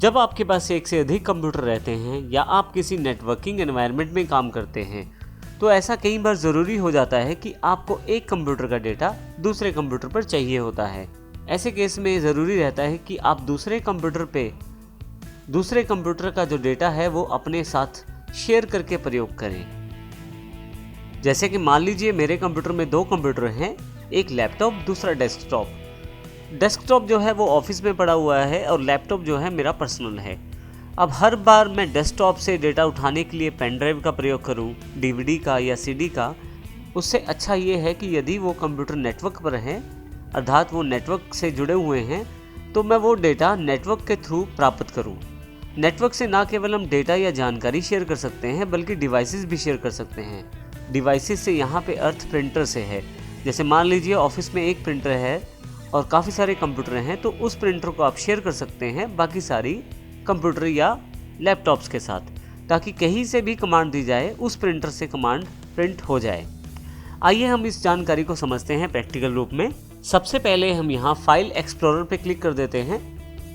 जब आपके पास एक से अधिक कंप्यूटर रहते हैं या आप किसी नेटवर्किंग एनवायरनमेंट में काम करते हैं तो ऐसा कई बार ज़रूरी हो जाता है कि आपको एक कंप्यूटर का डेटा दूसरे कंप्यूटर पर चाहिए होता है। ऐसे केस में ज़रूरी रहता है कि आप दूसरे कंप्यूटर का जो डेटा है वो अपने साथ शेयर करके प्रयोग करें। जैसे कि मान लीजिए मेरे कंप्यूटर में 2 कंप्यूटर हैं, एक लैपटॉप दूसरा डेस्कटॉप। डेस्कटॉप जो है वो ऑफिस में पड़ा हुआ है और लैपटॉप जो है मेरा पर्सनल है। अब हर बार मैं डेस्कटॉप से डेटा उठाने के लिए पेन ड्राइव का प्रयोग करूं, डीवीडी का या सीडी का, उससे अच्छा ये है कि यदि वो कंप्यूटर नेटवर्क पर है, अर्थात वो नेटवर्क से जुड़े हुए हैं, तो मैं वो डेटा नेटवर्क के थ्रू प्राप्त करूं। नेटवर्क से ना केवल हम डेटा या जानकारी शेयर कर सकते हैं बल्कि डिवाइसेस भी शेयर कर सकते हैं। डिवाइसेस से यहाँ पे अर्थ प्रिंटर से है। जैसे मान लीजिए ऑफिस में एक प्रिंटर है और काफ़ी सारे कंप्यूटर हैं, तो उस प्रिंटर को आप शेयर कर सकते हैं बाकी सारी कंप्यूटर या लैपटॉप्स के साथ, ताकि कहीं से भी कमांड दी जाए उस प्रिंटर से कमांड प्रिंट हो जाए। आइए हम इस जानकारी को समझते हैं प्रैक्टिकल रूप में। सबसे पहले हम यहाँ फाइल एक्सप्लोरर पे क्लिक कर देते हैं।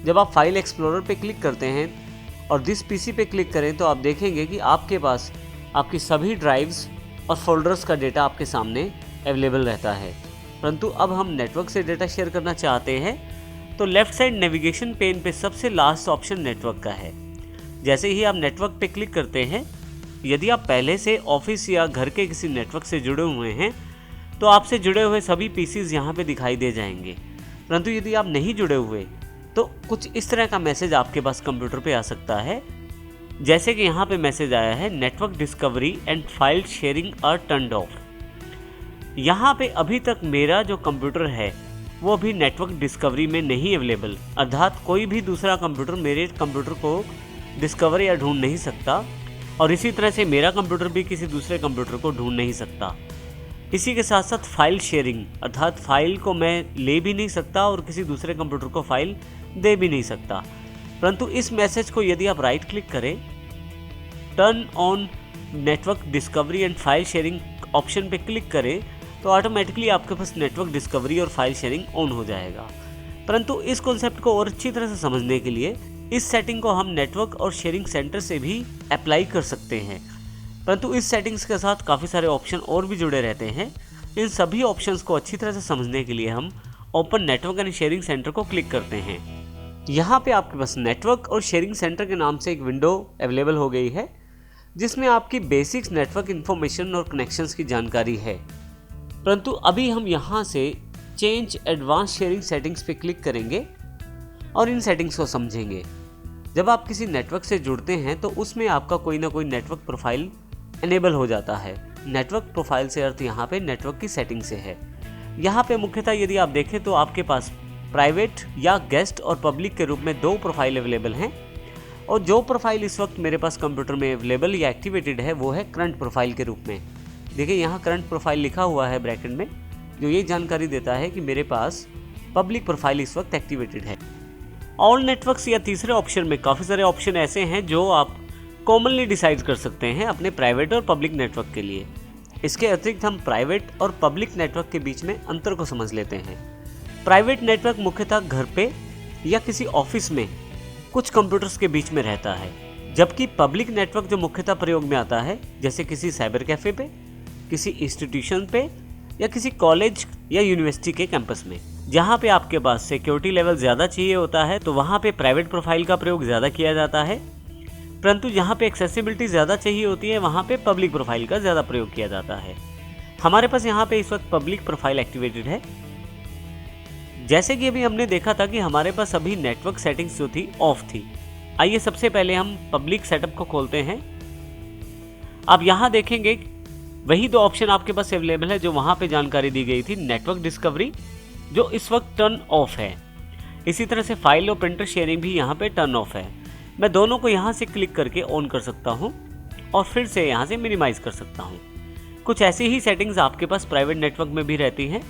जब आप फाइल एक्सप्लोरर पे क्लिक करते हैं और दिस पीसी पे क्लिक करें तो आप देखेंगे कि आपके पास आपकी सभी ड्राइव्स और फोल्डर्स का डेटा आपके सामने अवेलेबल रहता है। परंतु अब हम नेटवर्क से डेटा शेयर करना चाहते हैं तो लेफ़्ट साइड नेविगेशन पेन पे सबसे लास्ट ऑप्शन नेटवर्क का है। जैसे ही आप नेटवर्क पे क्लिक करते हैं, यदि आप पहले से ऑफिस या घर के किसी नेटवर्क से जुड़े हुए हैं तो आपसे जुड़े हुए सभी पीसीज यहाँ पे दिखाई दे जाएंगे। परंतु यदि आप नहीं जुड़े हुए तो कुछ इस तरह का मैसेज आपके पास कंप्यूटर पे आ सकता है। जैसे कि यहाँ पे मैसेज आया है, network discovery and file sharing our turned of. यहाँ पे अभी तक मेरा जो कंप्यूटर है वो अभी नेटवर्क डिस्कवरी में नहीं अवेलेबल, अर्थात कोई भी दूसरा कंप्यूटर मेरे कंप्यूटर को डिस्कवर या ढूंढ नहीं सकता और इसी तरह से मेरा कंप्यूटर भी किसी दूसरे कंप्यूटर को ढूंढ नहीं सकता। इसी के साथ साथ फाइल शेयरिंग, अर्थात फाइल को मैं ले भी नहीं सकता और किसी दूसरे कंप्यूटर को फाइल दे भी नहीं सकता। परंतु इस मैसेज को यदि आप राइट क्लिक करें, turn on network discovery and file sharing option पे क्लिक करें तो ऑटोमेटिकली आपके पास नेटवर्क डिस्कवरी और फाइल शेयरिंग ऑन हो जाएगा। परंतु इस कॉन्सेप्ट को और अच्छी तरह से समझने के लिए इस सेटिंग को हम नेटवर्क और शेयरिंग सेंटर से भी अप्लाई कर सकते हैं। परंतु इस सेटिंग्स के साथ काफ़ी सारे ऑप्शन और भी जुड़े रहते हैं। इन सभी ऑप्शंस को अच्छी तरह से समझने के लिए हम open network and sharing centre को क्लिक करते हैं। यहाँ पे आपके पास नेटवर्क और शेयरिंग सेंटर के नाम से एक विंडो अवेलेबल हो गई है जिसमें आपकी बेसिक्स नेटवर्क इन्फॉर्मेशन और कनेक्शंस की जानकारी है। परंतु अभी हम यहाँ से चेंज एडवांस शेयरिंग सेटिंग्स पे क्लिक करेंगे और इन सेटिंग्स को समझेंगे। जब आप किसी नेटवर्क से जुड़ते हैं तो उसमें आपका कोई ना कोई नेटवर्क प्रोफाइल इनेबल हो जाता है। नेटवर्क प्रोफाइल से अर्थ यहाँ पे नेटवर्क की सेटिंग से है। यहाँ पे मुख्यतः यदि आप देखें तो आपके पास प्राइवेट या गेस्ट और पब्लिक के रूप में 2 प्रोफाइल अवेलेबल हैं और जो प्रोफाइल इस वक्त मेरे पास कंप्यूटर में अवेलेबल या एक्टिवेटेड है वो है करंट प्रोफाइल के रूप में। देखिए यहाँ करंट प्रोफाइल लिखा हुआ है ब्रैकेट में, जो ये जानकारी देता है कि मेरे पास पब्लिक प्रोफाइल इस वक्त एक्टिवेटेड है। ऑल नेटवर्क्स या तीसरे ऑप्शन में काफ़ी सारे ऑप्शन ऐसे हैं जो आप कॉमनली डिसाइड कर सकते हैं अपने प्राइवेट और पब्लिक नेटवर्क के लिए। इसके अतिरिक्त हम प्राइवेट और पब्लिक नेटवर्क के बीच में अंतर को समझ लेते हैं। प्राइवेट नेटवर्क मुख्यतः घर पे या किसी ऑफिस में कुछ कंप्यूटर्स के बीच में रहता है, जबकि पब्लिक नेटवर्क जो मुख्यतः प्रयोग में आता है जैसे किसी साइबर कैफ़े पे, किसी इंस्टीट्यूशन पे या किसी कॉलेज या यूनिवर्सिटी के कैंपस में। जहाँ पे आपके पास सिक्योरिटी लेवल ज़्यादा चाहिए होता है तो वहाँ पे प्राइवेट प्रोफाइल का प्रयोग ज़्यादा किया जाता है, परंतु जहाँ पे एक्सेसिबिलिटी ज़्यादा चाहिए होती है वहाँ पे पब्लिक प्रोफाइल का ज़्यादा प्रयोग किया जाता है। हमारे पास यहाँ पे इस वक्त पब्लिक प्रोफाइल एक्टिवेटेड है। जैसे कि अभी हमने देखा था कि हमारे पास अभी नेटवर्क सेटिंग्स जो थी ऑफ थी। आइए सबसे पहले हम पब्लिक सेटअप को खोलते हैं। आप यहाँ देखेंगे वही 2 ऑप्शन आपके पास अवेलेबल है जो वहाँ पे जानकारी दी गई थी, नेटवर्क डिस्कवरी जो इस वक्त टर्न ऑफ है। इसी तरह से फाइल और प्रिंटर शेयरिंग भी यहाँ पे टर्न ऑफ है। मैं दोनों को यहाँ से क्लिक करके ऑन कर सकता हूँ और फिर से यहाँ से मिनिमाइज कर सकता हूँ। कुछ ऐसी ही सेटिंग्स आपके पास प्राइवेट नेटवर्क में भी रहती हैं।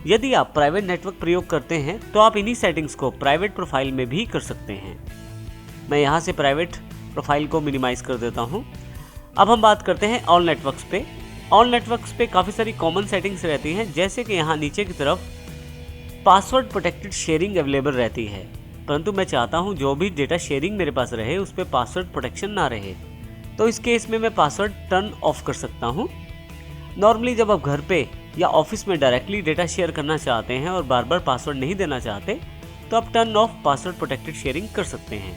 यदि आप प्राइवेट नेटवर्क प्रयोग करते हैं तो आप इन्हीं सेटिंग्स को प्राइवेट प्रोफाइल में भी कर सकते हैं। मैं यहाँ से प्राइवेट प्रोफाइल को मिनिमाइज कर देता हूँ। अब हम बात करते हैं ऑल नेटवर्क्स पे। ऑल नेटवर्क्स पे काफ़ी सारी कॉमन सेटिंग्स रहती हैं, जैसे कि यहाँ नीचे की तरफ पासवर्ड प्रोटेक्टेड शेयरिंग अवेलेबल रहती है। परंतु मैं चाहता हूँ जो भी डेटा शेयरिंग मेरे पास रहे उस पर पासवर्ड प्रोटेक्शन ना रहे। तो इस केस में मैं पासवर्ड टर्न ऑफ कर सकता हूँ। नॉर्मली जब आप घर पे या ऑफिस में डायरेक्टली डेटा शेयर करना चाहते हैं और बार बार पासवर्ड नहीं देना चाहते तो आप turn off password protected sharing कर सकते हैं,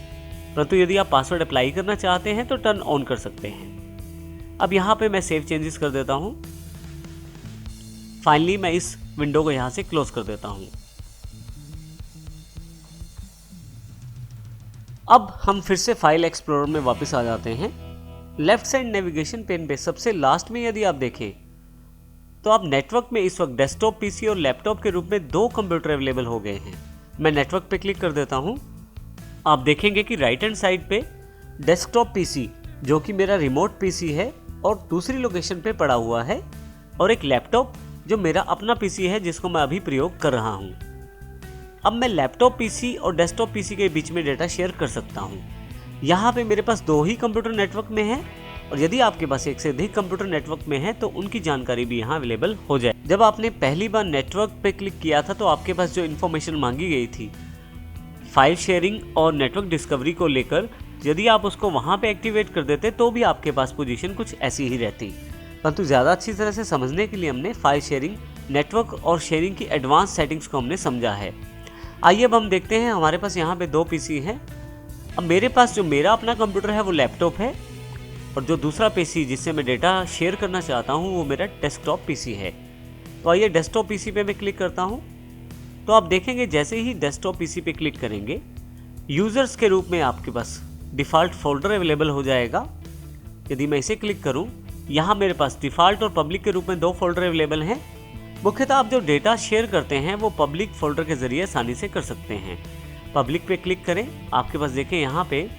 परंतु यदि आप पासवर्ड अप्लाई करना चाहते हैं तो टर्न ऑन कर सकते हैं। अब यहाँ पे मैं सेव चेंजेस कर देता हूँ। फाइनली मैं इस विंडो को यहाँ से क्लोज कर देता हूँ। अब हम फिर से फाइल एक्सप्लोरर में वापस आ जाते हैं। लेफ्ट साइड नेविगेशन पेन पे सबसे लास्ट में यदि आप देखें तो आप नेटवर्क में इस वक्त डेस्कटॉप पीसी और लैपटॉप के रूप में 2 कंप्यूटर अवेलेबल हो गए हैं। मैं नेटवर्क पे क्लिक कर देता हूं। आप देखेंगे कि राइट हैंड साइड पे डेस्कटॉप पीसी जो कि मेरा रिमोट पीसी है और दूसरी लोकेशन पे पड़ा हुआ है, और एक लैपटॉप जो मेरा अपना पीसी है जिसको मैं अभी प्रयोग कर रहा हूं। अब मैं लैपटॉप पीसी और डेस्कटॉप पीसी के बीच में डेटा शेयर कर सकता हूं। यहाँ पे मेरे पास 2 ही कंप्यूटर नेटवर्क में है, और यदि आपके पास एक से अधिक कंप्यूटर नेटवर्क में है तो उनकी जानकारी भी यहाँ अवेलेबल हो जाए। जब आपने पहली बार नेटवर्क पे क्लिक किया था तो आपके पास जो इन्फॉर्मेशन मांगी गई थी फाइल शेयरिंग और नेटवर्क डिस्कवरी को लेकर, यदि आप उसको वहाँ पे एक्टिवेट कर देते तो भी आपके पास पोजीशन कुछ ऐसी ही रहती। परंतु ज़्यादा अच्छी तरह से समझने के लिए हमने फाइल शेयरिंग, नेटवर्क और शेयरिंग की एडवांस सेटिंग्स को हमने समझा है। आइए अब हम देखते हैं। हमारे पास यहाँ पे 2 पीसी हैं। अब मेरे पास जो मेरा अपना कंप्यूटर है वो लैपटॉप है, और जो दूसरा पीसी जिससे मैं डेटा शेयर करना चाहता हूँ वो मेरा डेस्कटॉप पीसी है। तो आइए डेस्कटॉप पीसी पे मैं क्लिक करता हूँ। तो आप देखेंगे जैसे ही डेस्कटॉप पीसी पे क्लिक करेंगे यूज़र्स के रूप में आपके पास डिफ़ॉल्ट फोल्डर अवेलेबल हो जाएगा। यदि मैं इसे क्लिक करूँ, यहाँ मेरे पास डिफ़ॉल्ट और पब्लिक के रूप में 2 फोल्डर अवेलेबल हैं। मुख्यतः आप जो डेटा शेयर करते हैं वो पब्लिक फोल्डर के ज़रिए आसानी से कर सकते हैं। पब्लिक पे क्लिक करें, आपके पास देखें यहाँ पे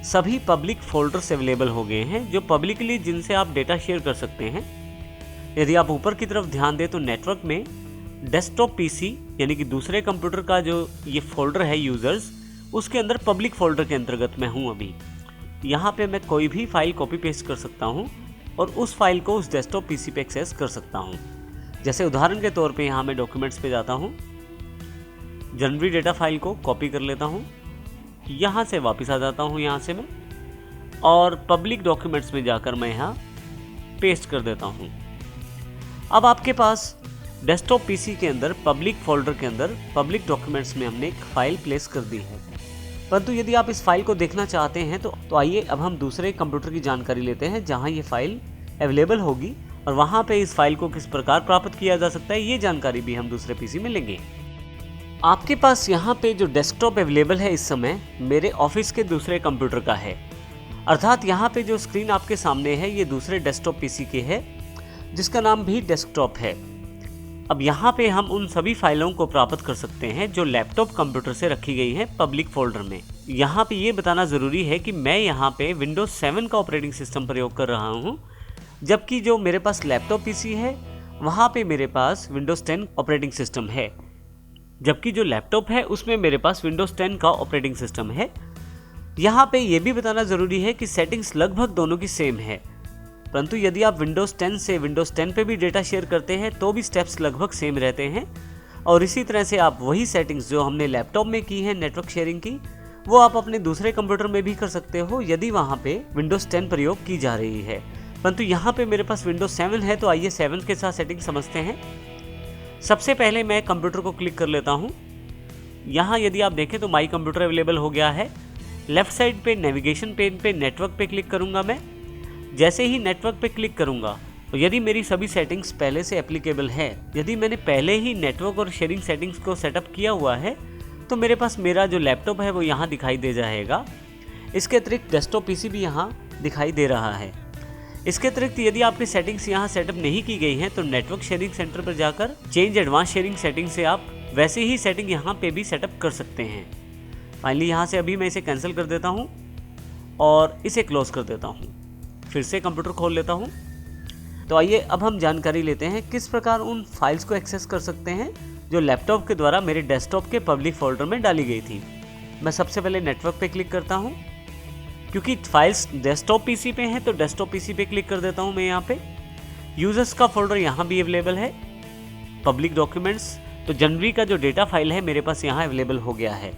सभी पब्लिक फोल्डर्स अवेलेबल हो गए हैं जो पब्लिकली जिनसे आप डेटा शेयर कर सकते हैं। यदि आप ऊपर की तरफ ध्यान दें तो नेटवर्क में डेस्कटॉप पीसी यानी कि दूसरे कंप्यूटर का जो ये फोल्डर है यूज़र्स, उसके अंदर पब्लिक फोल्डर के अंतर्गत मैं हूँ अभी। यहाँ पे मैं कोई भी फाइल कॉपी पेस्ट कर सकता हूँ और उस फाइल को उस डेस्कटॉप पीसी पे एक्सेस कर सकता हूँ। जैसे उदाहरण के तौर पे यहाँ मैं डॉक्यूमेंट्स पे जाता हूँ, जनवरी डेटा फाइल को कॉपी कर लेता हूँ, यहाँ से वापस आ जाता हूँ यहाँ से मैं, और पब्लिक डॉक्यूमेंट्स में जाकर मैं यहाँ पेस्ट कर देता हूँ। अब आपके पास डेस्कटॉप पीसी के अंदर पब्लिक फोल्डर के अंदर पब्लिक डॉक्यूमेंट्स में हमने एक फ़ाइल प्लेस कर दी है। परंतु यदि आप इस फाइल को देखना चाहते हैं तो आइए अब हम दूसरे कंप्यूटर की जानकारी लेते हैं जहाँ ये फाइल अवेलेबल होगी, और वहाँ पे इस फाइल को किस प्रकार प्राप्त किया जा सकता है ये जानकारी भी हम दूसरे पीसी में लेंगे। आपके पास यहाँ पे जो डेस्कटॉप अवेलेबल है इस समय मेरे ऑफिस के दूसरे कंप्यूटर का है, अर्थात यहाँ पे जो स्क्रीन आपके सामने है ये दूसरे डेस्कटॉप पीसी के है जिसका नाम भी डेस्कटॉप है। अब यहाँ पे हम उन सभी फाइलों को प्राप्त कर सकते हैं जो लैपटॉप कंप्यूटर से रखी गई है पब्लिक फोल्डर में। यहाँ पे ये बताना ज़रूरी है कि मैं यहाँ पे विंडोज़ 7 का ऑपरेटिंग सिस्टम प्रयोग कर रहा हूँ, जबकि जो मेरे पास लैपटॉप पीसी है वहाँ पे मेरे पास विंडोज़ 10 ऑपरेटिंग सिस्टम है, जबकि जो लैपटॉप है उसमें मेरे पास विंडोज़ 10 का ऑपरेटिंग सिस्टम है। यहाँ पे ये भी बताना ज़रूरी है कि सेटिंग्स लगभग दोनों की सेम है, परंतु यदि आप विंडोज़ 10 से विंडोज़ 10 पे भी डेटा शेयर करते हैं तो भी स्टेप्स लगभग सेम रहते हैं। और इसी तरह से आप वही सेटिंग्स जो हमने लैपटॉप में की है नेटवर्क शेयरिंग की, वो आप अपने दूसरे कंप्यूटर में भी कर सकते हो यदि वहाँ पे विंडोज़ 10 प्रयोग की जा रही है। परंतु यहाँ पे मेरे पास विंडोज़ 7 है, तो आइए 7 के साथ सेटिंग समझते हैं। सबसे पहले मैं कंप्यूटर को क्लिक कर लेता हूँ। यहाँ यदि आप देखें तो माई कंप्यूटर अवेलेबल हो गया है। लेफ्ट साइड पे नेविगेशन पेन पे नेटवर्क पे क्लिक करूँगा मैं। जैसे ही नेटवर्क पे क्लिक करूँगा तो यदि मेरी सभी सेटिंग्स पहले से एप्लीकेबल है, यदि मैंने पहले ही नेटवर्क और शेयरिंग सेटिंग्स को सेटअप किया हुआ है, तो मेरे पास मेरा जो लैपटॉप है वो यहाँ दिखाई दे जाएगा। इसके अतिरिक्त डेस्कटॉप पीसी भी यहाँ दिखाई दे रहा है। इसके अतिरिक्त यदि आपकी सेटिंग्स यहाँ सेटअप नहीं की गई हैं तो नेटवर्क शेयरिंग सेंटर पर जाकर चेंज एडवांस शेयरिंग सेटिंग से आप वैसे ही सेटिंग यहाँ पे भी सेटअप कर सकते हैं। फाइनली यहाँ से अभी मैं इसे कैंसिल कर देता हूँ और इसे क्लोज कर देता हूँ। फिर से कंप्यूटर खोल लेता हूँ। तो आइए अब हम जानकारी लेते हैं किस प्रकार उन फाइल्स को एक्सेस कर सकते हैं जो लैपटॉप के द्वारा मेरे डेस्कटॉप के पब्लिक फोल्डर में डाली गई थी। मैं सबसे पहले नेटवर्क पे क्लिक करता हूँ। क्योंकि फाइल्स डेस्कटॉप पीसी पे हैं तो डेस्कटॉप पीसी पे क्लिक कर देता हूँ मैं यहाँ पे। यूजर्स का फोल्डर यहाँ भी अवेलेबल है। पब्लिक डॉक्यूमेंट्स, तो जनवरी का जो डेटा फाइल है मेरे पास यहाँ अवेलेबल हो गया है।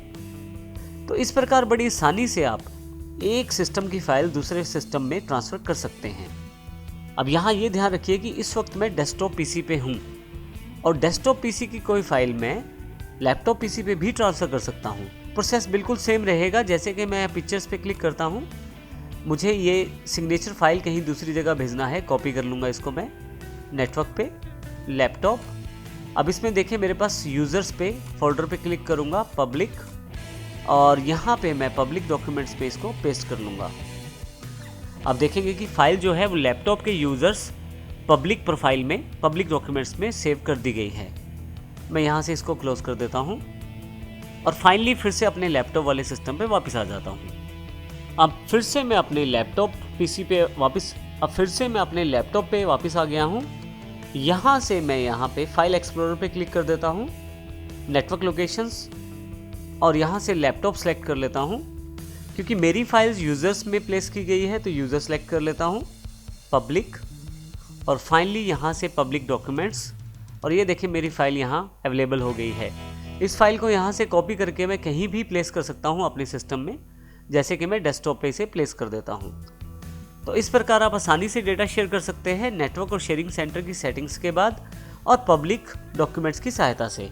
तो इस प्रकार बड़ी आसानी से आप एक सिस्टम की फाइल दूसरे सिस्टम में ट्रांसफ़र कर सकते हैं। अब यहाँ ये ध्यान रखिए कि इस वक्त मैं डेस्कटॉप पीसी पे हूँ और डेस्कटॉप पीसी की कोई फाइल मैं लैपटॉप पीसी पे भी ट्रांसफ़र कर सकता हूँ। प्रोसेस बिल्कुल सेम रहेगा। जैसे कि मैं पिक्चर्स पे क्लिक करता हूँ, मुझे ये सिग्नेचर फाइल कहीं दूसरी जगह भेजना है, कॉपी कर लूँगा इसको मैं नेटवर्क पे, लैपटॉप। अब इसमें देखिए मेरे पास यूज़र्स पे फोल्डर पे क्लिक करूँगा, पब्लिक, और यहाँ पे मैं पब्लिक डॉक्यूमेंट्स पे इसको पेस्ट कर लूँगा। अब देखेंगे कि फाइल जो है वो लैपटॉप के यूज़र्स पब्लिक प्रोफाइल में, पब्लिक डॉक्यूमेंट्स में सेव कर दी गई है। मैं यहाँ से इसको क्लोज कर देता हूँ और फाइनली फिर से अपने लैपटॉप वाले सिस्टम पे वापस आ जाता हूँ। अब फिर से मैं अपने लैपटॉप पीसी पे वापस आ गया हूँ। यहाँ से मैं यहाँ पे फाइल एक्सप्लोरर पे क्लिक कर देता हूँ, नेटवर्क लोकेशंस, और यहाँ से लैपटॉप सेलेक्ट कर लेता हूँ। क्योंकि मेरी फाइल्स यूज़र्स में प्लेस की गई है तो यूज़र सेलेक्ट कर लेता हूँ, पब्लिक, और फाइनली यहाँ से पब्लिक डॉक्यूमेंट्स, और ये देखिए मेरी फाइल यहाँ अवेलेबल हो गई है। इस फाइल को यहाँ से कॉपी करके मैं कहीं भी प्लेस कर सकता हूँ अपने सिस्टम में, जैसे कि मैं डेस्कटॉप पे इसे प्लेस कर देता हूँ। तो इस प्रकार आप आसानी से डेटा शेयर कर सकते हैं नेटवर्क और शेयरिंग सेंटर की सेटिंग्स के बाद और पब्लिक डॉक्यूमेंट्स की सहायता से।